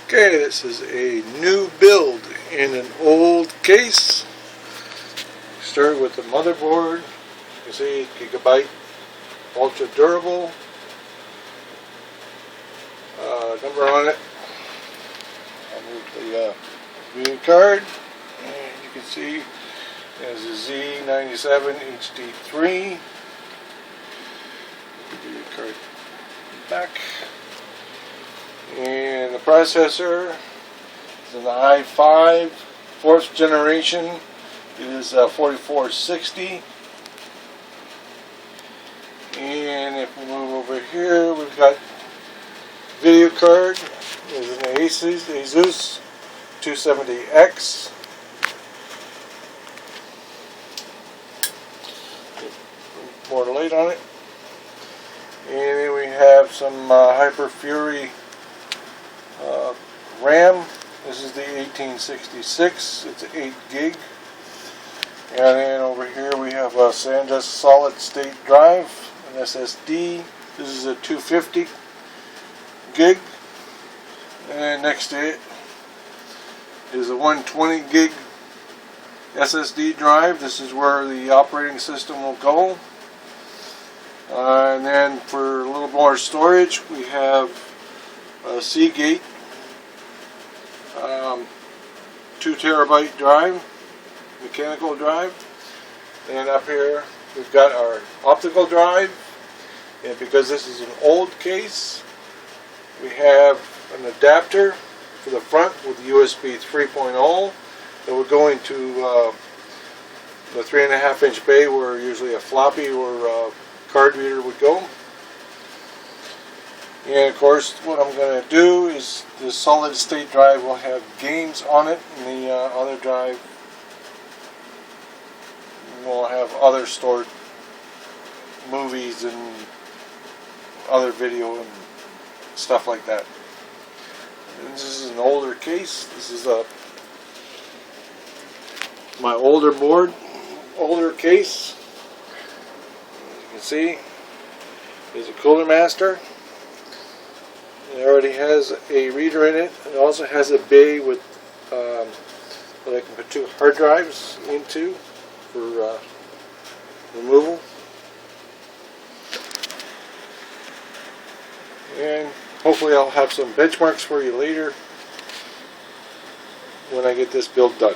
Okay, this is a new build in an old case. Start with the motherboard. You can see Gigabyte ultra durable. Number on it. I'll move the video card, and you can see there's a Z97 HD3. Video card back. And the processor is an i5 4th generation. It is 4460. And if we move over here, we've got video card. There's an Asus 270X. More light on it. And then we have some Hyper Fury RAM. This is the 1866. It's 8 gig. And then over here we have a SanDisk solid state drive, an SSD. This is a 250 gig. And then next to it is a 120 gig SSD drive. This is where the operating system will go. And then for a little more storage, we have a Seagate 2 terabyte drive, mechanical drive. And up here we've got our optical drive. And because this is an old case, we have an adapter for the front with USB 3.0 that will go into the 3.5-inch bay where usually a floppy or card reader would go. And of course what I'm going to do is the solid state drive will have games on it, and the other drive will have other stored movies and other video and stuff like that. And this is an older case. This is my older case. As you can see, is a Cooler Master. It already has a reader in it. It also has a bay with that I can put 2 hard drives into for removal. And hopefully I'll have some benchmarks for you later when I get this build done.